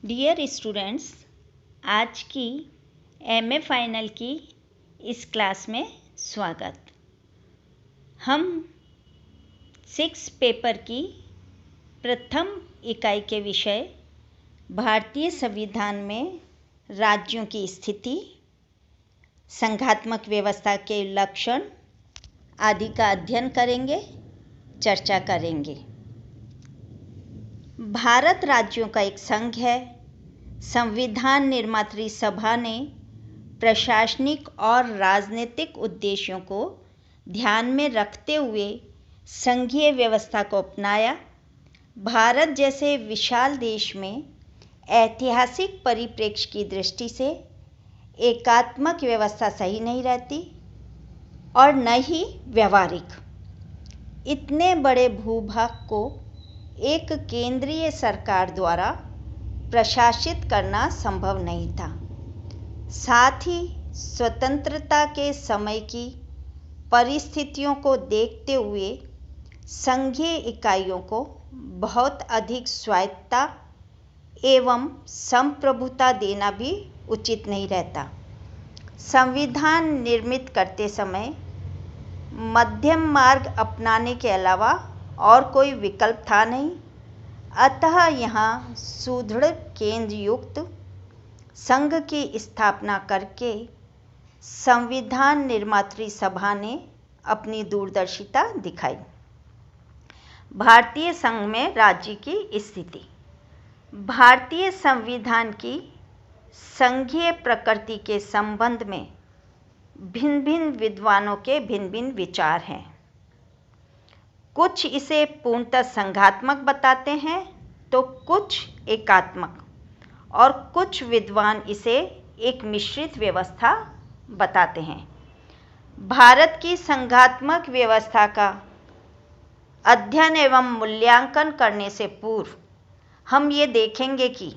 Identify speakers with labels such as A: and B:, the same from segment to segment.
A: Dear students, आज की MA final की इस क्लास में स्वागत। हम 6 पेपर की प्रथम इकाई के विषय भारतीय संविधान में राज्यों की स्थिति, संघात्मक व्यवस्था के लक्षण आदि का अध्ययन करेंगे, चर्चा करेंगे। भारत राज्यों का एक संघ है। संविधान निर्मात्री सभा ने प्रशासनिक और राजनीतिक उद्देश्यों को ध्यान में रखते हुए संघीय व्यवस्था को अपनाया। भारत जैसे विशाल देश में ऐतिहासिक परिप्रेक्ष्य की दृष्टि से एकात्मक व्यवस्था सही नहीं रहती और न ही व्यवहारिक। इतने बड़े भूभाग को एक केंद्रीय सरकार द्वारा प्रशासित करना संभव नहीं था। साथ ही स्वतंत्रता के समय की परिस्थितियों को देखते हुए संघीय इकाइयों को बहुत अधिक स्वायत्तता एवं संप्रभुता देना भी उचित नहीं रहता। संविधान निर्मित करते समय मध्यम मार्ग अपनाने के अलावा और कोई विकल्प था नहीं। अतः यहाँ सुदृढ़ केंद्र युक्त संघ की स्थापना करके संविधान निर्मात्री सभा ने अपनी दूरदर्शिता दिखाई। भारतीय संघ में राज्य की स्थिति। भारतीय संविधान की संघीय प्रकृति के संबंध में भिन्न भिन्न विद्वानों के भिन्न भिन्न विचार हैं। कुछ इसे पूर्णतः संघात्मक बताते हैं तो कुछ एकात्मक, और कुछ विद्वान इसे एक मिश्रित व्यवस्था बताते हैं। भारत की संघात्मक व्यवस्था का अध्ययन एवं मूल्यांकन करने से पूर्व हम ये देखेंगे कि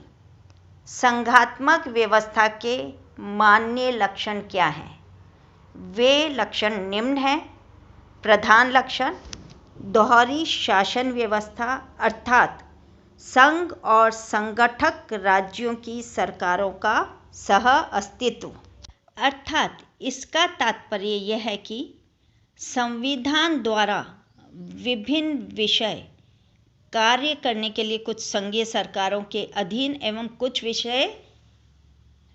A: संघात्मक व्यवस्था के मान्य लक्षण क्या हैं। वे लक्षण निम्न हैं। प्रधान लक्षण: दोहरी शासन व्यवस्था, अर्थात संघ और संगठक राज्यों की सरकारों का सह अस्तित्व। अर्थात इसका तात्पर्य यह है कि संविधान द्वारा विभिन्न विषय कार्य करने के लिए कुछ संघीय सरकारों के अधीन एवं कुछ विषय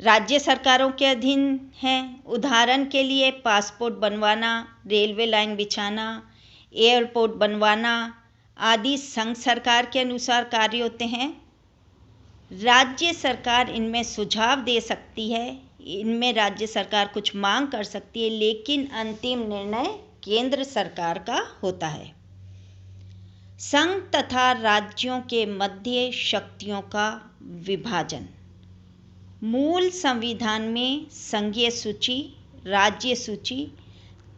A: राज्य सरकारों के अधीन हैं। उदाहरण के लिए पासपोर्ट बनवाना, रेलवे लाइन बिछाना, एयरपोर्ट बनवाना आदि संघ सरकार के अनुसार कार्य होते हैं। राज्य सरकार इनमें सुझाव दे सकती है, इनमें राज्य सरकार कुछ मांग कर सकती है, लेकिन अंतिम निर्णय केंद्र सरकार का होता है। संघ तथा राज्यों के मध्य शक्तियों का विभाजन। मूल संविधान में संघीय सूची, राज्य सूची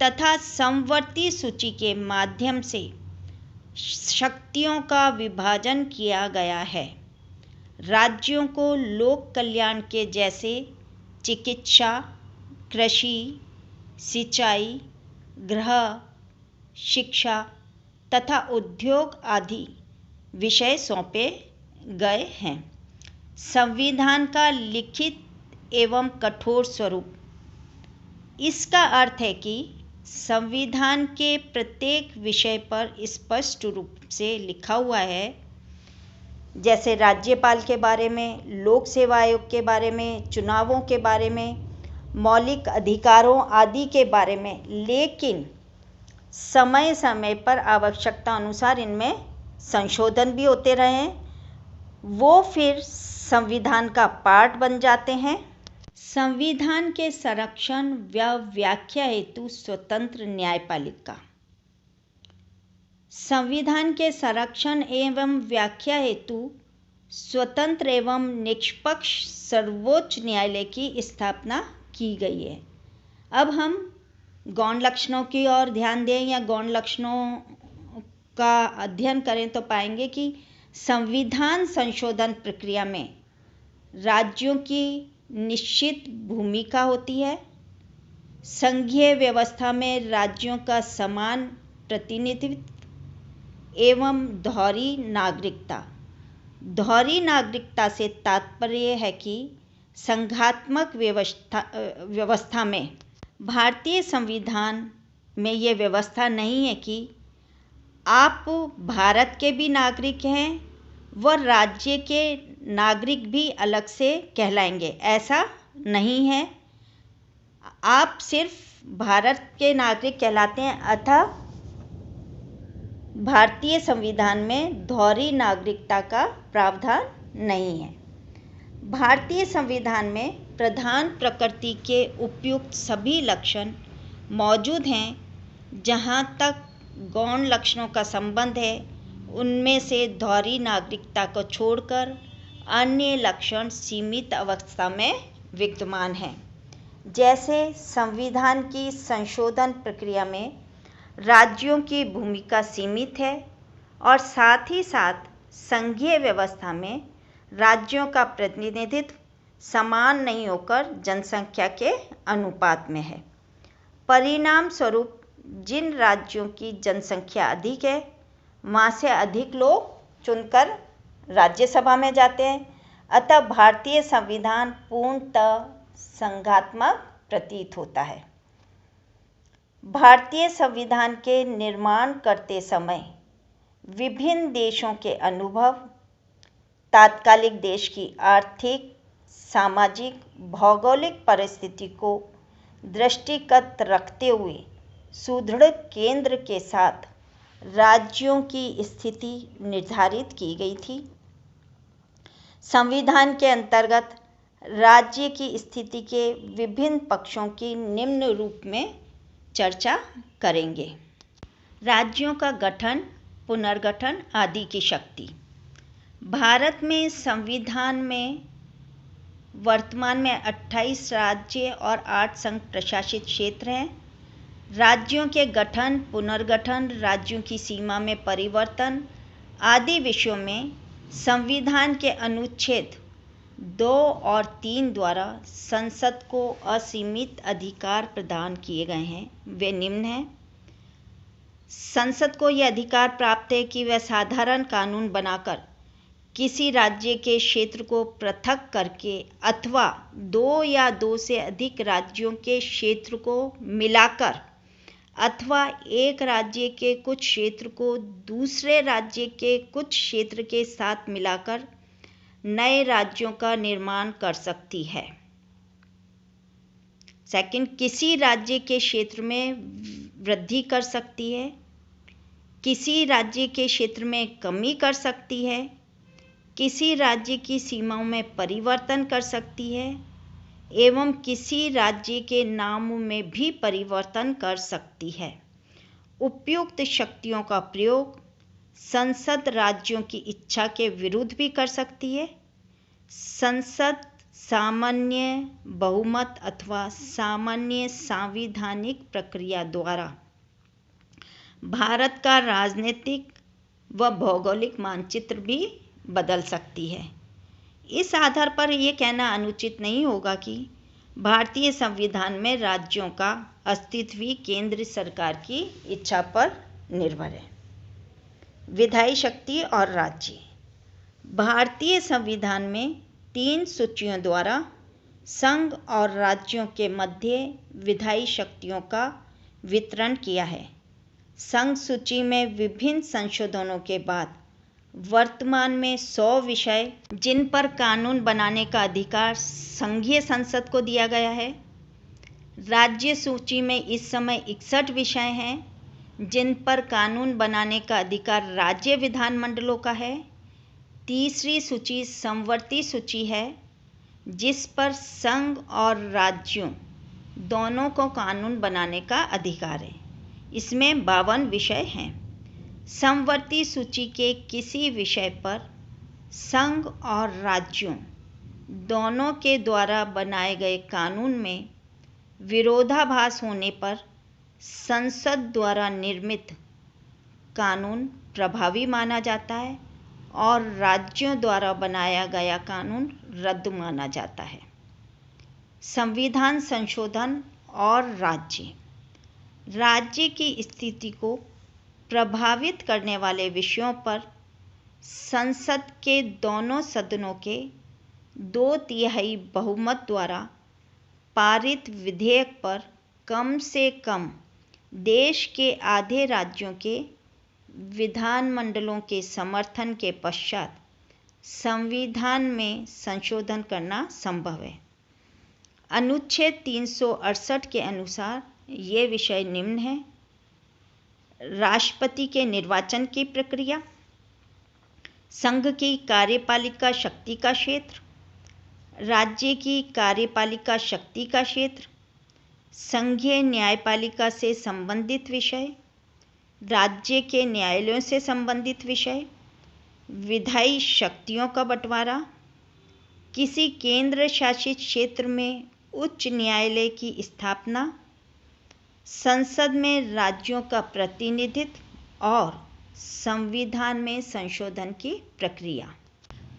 A: तथा समवर्ती सूची के माध्यम से शक्तियों का विभाजन किया गया है। राज्यों को लोक कल्याण के जैसे चिकित्सा, कृषि, सिंचाई, गृह, शिक्षा तथा उद्योग आदि विषय सौंपे गए हैं। संविधान का लिखित एवं कठोर स्वरूप। इसका अर्थ है कि संविधान के प्रत्येक विषय पर स्पष्ट रूप से लिखा हुआ है, जैसे राज्यपाल के बारे में, लोक सेवा आयोग के बारे में, चुनावों के बारे में, मौलिक अधिकारों आदि के बारे में, लेकिन समय समय पर आवश्यकता अनुसार इनमें संशोधन भी होते रहे हैं। वो फिर संविधान का पार्ट बन जाते हैं। संविधान के संरक्षण व व्याख्या हेतु स्वतंत्र न्यायपालिका। संविधान के संरक्षण एवं व्याख्या हेतु स्वतंत्र एवं निष्पक्ष सर्वोच्च न्यायालय की स्थापना की गई है। अब हम गौण लक्षणों की ओर ध्यान दें या गौण लक्षणों का अध्ययन करें तो पाएंगे कि संविधान संशोधन प्रक्रिया में राज्यों की निश्चित भूमिका होती है। संघीय व्यवस्था में राज्यों का समान प्रतिनिधित्व एवं दोहरी नागरिकता दोहरी नागरिकता से तात्पर्य है कि संघात्मक व्यवस्था में भारतीय संविधान में ये व्यवस्था नहीं है कि आप भारत के भी नागरिक हैं व राज्य के नागरिक भी अलग से कहलाएंगे, ऐसा नहीं है। आप सिर्फ भारत के नागरिक कहलाते हैं। अतः भारतीय संविधान में दोहरी नागरिकता का प्रावधान नहीं है। भारतीय संविधान में प्रधान प्रकृति के उपयुक्त सभी लक्षण मौजूद हैं। जहाँ तक गौण लक्षणों का संबंध है, उनमें से दोहरी नागरिकता को छोड़कर अन्य लक्षण सीमित अवस्था में विद्यमान हैं। जैसे संविधान की संशोधन प्रक्रिया में राज्यों की भूमिका सीमित है और साथ ही साथ संघीय व्यवस्था में राज्यों का प्रतिनिधित्व समान नहीं होकर जनसंख्या के अनुपात में है। परिणाम स्वरूप जिन राज्यों की जनसंख्या अधिक है, वहाँ से अधिक लोग चुनकर राज्यसभा में जाते हैं। अतः भारतीय संविधान पूर्णतः संघात्मक प्रतीत होता है। भारतीय संविधान के निर्माण करते समय विभिन्न देशों के अनुभव, तात्कालिक देश की आर्थिक, सामाजिक, भौगोलिक परिस्थिति को दृष्टिगत रखते हुए सुदृढ़ केंद्र के साथ राज्यों की स्थिति निर्धारित की गई थी। संविधान के अंतर्गत राज्य की स्थिति के विभिन्न पक्षों की निम्न रूप में चर्चा करेंगे। राज्यों का गठन, पुनर्गठन आदि की शक्ति। भारत में संविधान में वर्तमान में 28 राज्य और 8 संघ प्रशासित क्षेत्र हैं। राज्यों के गठन, पुनर्गठन, राज्यों की सीमा में परिवर्तन आदि विषयों में संविधान के अनुच्छेद 2 और 3 द्वारा संसद को असीमित अधिकार प्रदान किए गए हैं। वे निम्न हैं। संसद को यह अधिकार प्राप्त है कि वह साधारण कानून बनाकर किसी राज्य के क्षेत्र को पृथक करके अथवा 2 या 2 से अधिक राज्यों के क्षेत्र को मिलाकर अथवा एक राज्य के कुछ क्षेत्र को दूसरे राज्य के कुछ क्षेत्र के साथ मिलाकर नए राज्यों का निर्माण कर सकती है। सेकंड, किसी राज्य के क्षेत्र में वृद्धि कर सकती है, किसी राज्य के क्षेत्र में कमी कर सकती है, किसी राज्य की सीमाओं में परिवर्तन कर सकती है एवं किसी राज्य के नाम में भी परिवर्तन कर सकती है। उपयुक्त शक्तियों का प्रयोग संसद राज्यों की इच्छा के विरुद्ध भी कर सकती है। संसद सामान्य बहुमत अथवा सामान्य सांविधानिक प्रक्रिया द्वारा भारत का राजनीतिक व भौगोलिक मानचित्र भी बदल सकती है। इस आधार पर यह कहना अनुचित नहीं होगा कि भारतीय संविधान में राज्यों का अस्तित्व ही केंद्र सरकार की इच्छा पर निर्भर है। विधायी शक्ति और राज्य। भारतीय संविधान में 3 सूचियों द्वारा संघ और राज्यों के मध्य विधायी शक्तियों का वितरण किया है। संघ सूची में विभिन्न संशोधनों के बाद वर्तमान में 100 विषय जिन पर कानून बनाने का अधिकार संघीय संसद को दिया गया है। राज्य सूची में इस समय 61 विषय हैं जिन पर कानून बनाने का अधिकार राज्य विधानमंडलों का है। तीसरी सूची समवर्ती सूची है जिस पर संघ और राज्यों दोनों को कानून बनाने का अधिकार है। इसमें 52 विषय हैं। समवर्ती सूची के किसी विषय पर संघ और राज्यों दोनों के द्वारा बनाए गए कानून में विरोधाभास होने पर संसद द्वारा निर्मित कानून प्रभावी माना जाता है और राज्यों द्वारा बनाया गया कानून रद्द माना जाता है। संविधान संशोधन और राज्य की स्थिति को प्रभावित करने वाले विषयों पर संसद के दोनों सदनों के 2/3 बहुमत द्वारा पारित विधेयक पर कम से कम देश के आधे राज्यों के विधानमंडलों के समर्थन के पश्चात संविधान में संशोधन करना संभव है। अनुच्छेद 368 के अनुसार ये विषय निम्न है: राष्ट्रपति के निर्वाचन की प्रक्रिया, संघ की कार्यपालिका शक्ति का क्षेत्र, राज्य की कार्यपालिका शक्ति का क्षेत्र, संघीय न्यायपालिका से संबंधित विषय, राज्य के न्यायालयों से संबंधित विषय, विधायी शक्तियों का बंटवारा, किसी केंद्र शासित क्षेत्र में उच्च न्यायालय की स्थापना, संसद में राज्यों का प्रतिनिधित्व और संविधान में संशोधन की प्रक्रिया।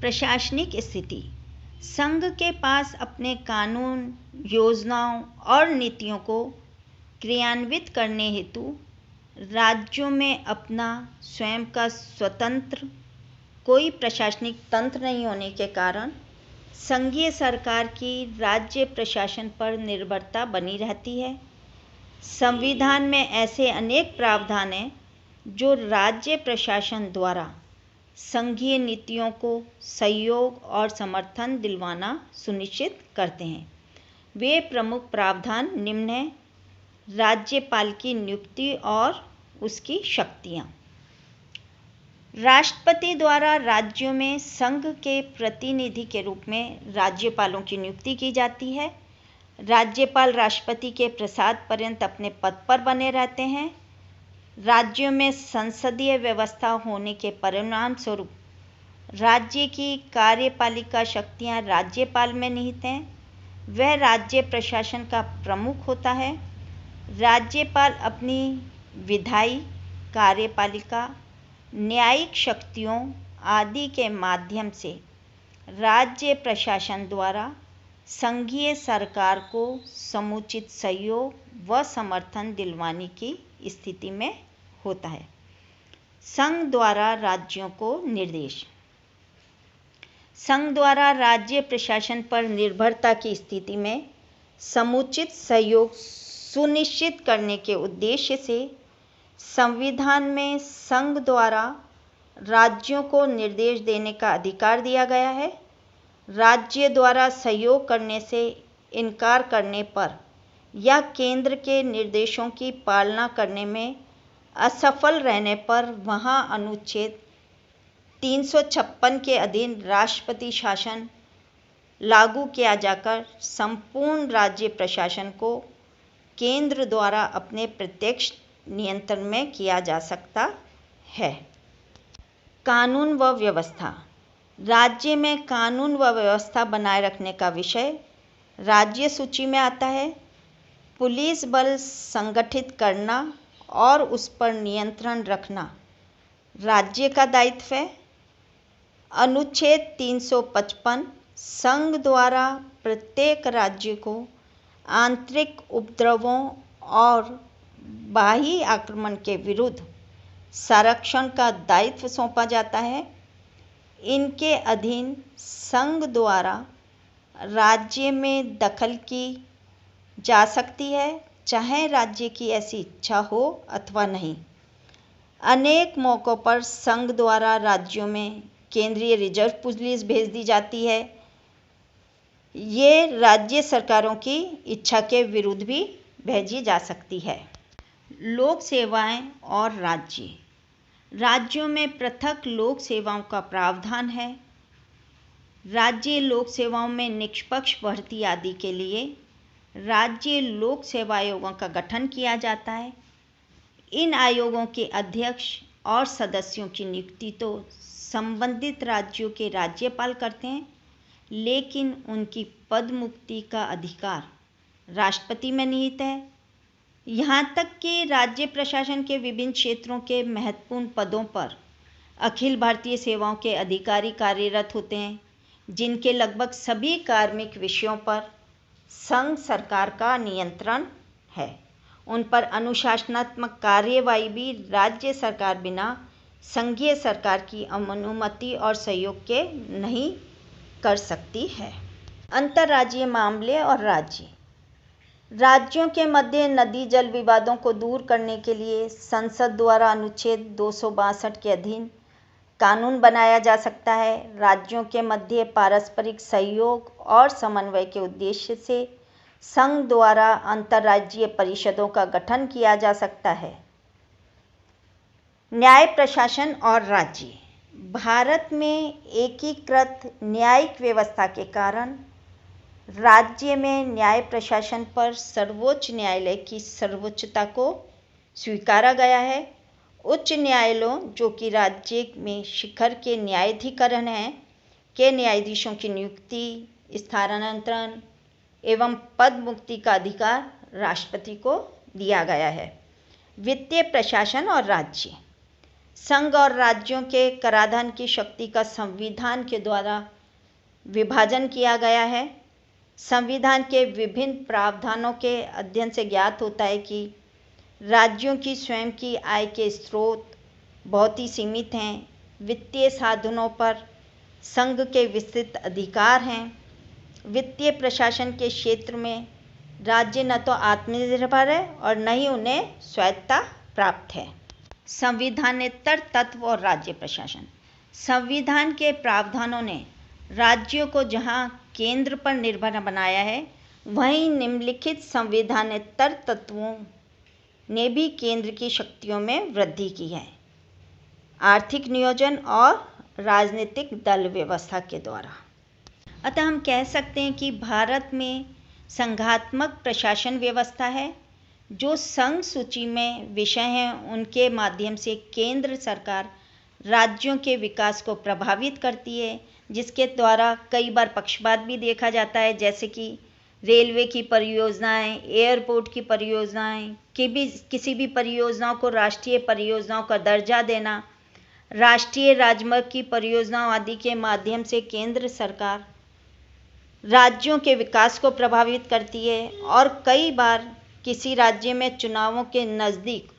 A: प्रशासनिक स्थिति: संघ के पास अपने कानून, योजनाओं और नीतियों को क्रियान्वित करने हेतु राज्यों में अपना स्वयं का स्वतंत्र कोई प्रशासनिक तंत्र नहीं होने के कारण संघीय सरकार की राज्य प्रशासन पर निर्भरता बनी रहती है। संविधान में ऐसे अनेक प्रावधान हैं जो राज्य प्रशासन द्वारा संघीय नीतियों को सहयोग और समर्थन दिलवाना सुनिश्चित करते हैं। वे प्रमुख प्रावधान निम्न हैं: राज्यपाल की नियुक्ति और उसकी शक्तियाँ। राष्ट्रपति द्वारा राज्यों में संघ के प्रतिनिधि के रूप में राज्यपालों की नियुक्ति की जाती है। राज्यपाल राष्ट्रपति के प्रसाद पर्यंत अपने पद पर बने रहते हैं। राज्यों में संसदीय व्यवस्था होने के परिणाम स्वरूप राज्य की कार्यपालिका शक्तियां राज्यपाल में निहित हैं। वह राज्य प्रशासन का प्रमुख होता है। राज्यपाल अपनी विधायी, कार्यपालिका, न्यायिक शक्तियों आदि के माध्यम से राज्य प्रशासन द्वारा संघीय सरकार को समुचित सहयोग व समर्थन दिलवाने की स्थिति में होता है। संघ द्वारा राज्यों को निर्देश: संघ द्वारा राज्य प्रशासन पर निर्भरता की स्थिति में समुचित सहयोग सुनिश्चित करने के उद्देश्य से संविधान में संघ द्वारा राज्यों को निर्देश देने का अधिकार दिया गया है। राज्य द्वारा सहयोग करने से इनकार करने पर या केंद्र के निर्देशों की पालना करने में असफल रहने पर वहाँ अनुच्छेद 356 के अधीन राष्ट्रपति शासन लागू किया जाकर संपूर्ण राज्य प्रशासन को केंद्र द्वारा अपने प्रत्यक्ष नियंत्रण में किया जा सकता है। कानून व व्यवस्था: राज्य में कानून व व्यवस्था बनाए रखने का विषय राज्य सूची में आता है। पुलिस बल संगठित करना और उस पर नियंत्रण रखना राज्य का दायित्व है। अनुच्छेद 355 संघ द्वारा प्रत्येक राज्य को आंतरिक उपद्रवों और बाह्य आक्रमण के विरुद्ध संरक्षण का दायित्व सौंपा जाता है। इनके अधीन संघ द्वारा राज्य में दखल की जा सकती है, चाहे राज्य की ऐसी इच्छा हो अथवा नहीं। अनेक मौक़ों पर संघ द्वारा राज्यों में केंद्रीय रिजर्व पुलिस भेज दी जाती है। ये राज्य सरकारों की इच्छा के विरुद्ध भी भेजी जा सकती है। लोक सेवाएं और राज्य: राज्यों में पृथक लोक सेवाओं का प्रावधान है। राज्य लोक सेवाओं में निष्पक्ष भर्ती आदि के लिए राज्य लोक सेवा आयोगों का गठन किया जाता है। इन आयोगों के अध्यक्ष और सदस्यों की नियुक्ति तो संबंधित राज्यों के राज्यपाल करते हैं, लेकिन उनकी पद मुक्ति का अधिकार राष्ट्रपति में निहित है। यहाँ तक कि राज्य प्रशासन के विभिन्न क्षेत्रों के महत्वपूर्ण पदों पर अखिल भारतीय सेवाओं के अधिकारी कार्यरत होते हैं, जिनके लगभग सभी कार्मिक विषयों पर संघ सरकार का नियंत्रण है। उन पर अनुशासनात्मक कार्यवाही भी राज्य सरकार बिना संघीय सरकार की अनुमति और सहयोग के नहीं कर सकती है। अंतर्राज्यीय मामले और राज्यों के मध्य नदी जल विवादों को दूर करने के लिए संसद द्वारा अनुच्छेद 262 के अधीन कानून बनाया जा सकता है। राज्यों के मध्य पारस्परिक सहयोग और समन्वय के उद्देश्य से संघ द्वारा अंतर्राज्यीय परिषदों का गठन किया जा सकता है। न्याय प्रशासन और राज्य। भारत में एकीकृत न्यायिक व्यवस्था के कारण राज्य में न्याय प्रशासन पर सर्वोच्च न्यायालय की सर्वोच्चता को स्वीकारा गया है। उच्च न्यायालयों, जो कि राज्य में शिखर के न्यायाधिकरण हैं, के न्यायाधीशों की नियुक्ति, स्थानांतरण एवं पद मुक्ति का अधिकार राष्ट्रपति को दिया गया है। वित्तीय प्रशासन और राज्य। संघ और राज्यों के कराधान की शक्ति का संविधान के द्वारा विभाजन किया गया है। संविधान के विभिन्न प्रावधानों के अध्ययन से ज्ञात होता है कि राज्यों की स्वयं की आय के स्रोत बहुत ही सीमित हैं। वित्तीय साधनों पर संघ के विस्तृत अधिकार हैं। वित्तीय प्रशासन के क्षेत्र में राज्य न तो आत्मनिर्भर है और न ही उन्हें स्वायत्तता प्राप्त है। संविधानेतर तत्व और राज्य प्रशासन। संविधान के प्रावधानों ने राज्यों को जहां केंद्र पर निर्भर बनाया है, वहीं निम्नलिखित संविधानेतर तत्वों ने भी केंद्र की शक्तियों में वृद्धि की है। आर्थिक नियोजन और राजनीतिक दल व्यवस्था के द्वारा। अतः हम कह सकते हैं कि भारत में संघात्मक प्रशासन व्यवस्था है। जो संघ सूची में विषय हैं, उनके माध्यम से केंद्र सरकार राज्यों के विकास को प्रभावित करती है, जिसके द्वारा कई बार पक्षपात भी देखा जाता है, जैसे कि रेलवे की परियोजनाएं, एयरपोर्ट की परियोजनाएं, किसी भी परियोजनाओं को राष्ट्रीय परियोजनाओं का दर्जा देना, राष्ट्रीय राजमार्ग की परियोजनाओं आदि के माध्यम से केंद्र सरकार राज्यों के विकास को प्रभावित करती है। और कई बार किसी राज्य में चुनावों के नज़दीक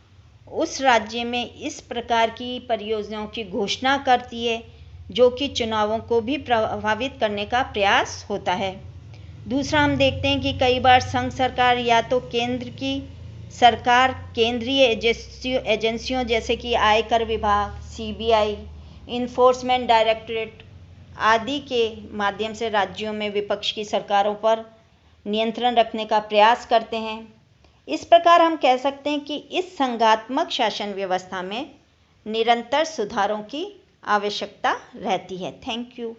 A: उस राज्य में इस प्रकार की परियोजनाओं की घोषणा करती है, जो कि चुनावों को भी प्रभावित करने का प्रयास होता है। दूसरा, हम देखते हैं कि कई बार संघ सरकार या तो केंद्र की सरकार केंद्रीय एजेंसियों जैसे कि आयकर विभाग, CBI, इन्फोर्समेंट डायरेक्टरेट आदि के माध्यम से राज्यों में विपक्ष की सरकारों पर नियंत्रण रखने का प्रयास करते हैं। इस प्रकार हम कह सकते हैं कि इस संघात्मक शासन व्यवस्था में निरंतर सुधारों की आवश्यकता रहती है। Thank you.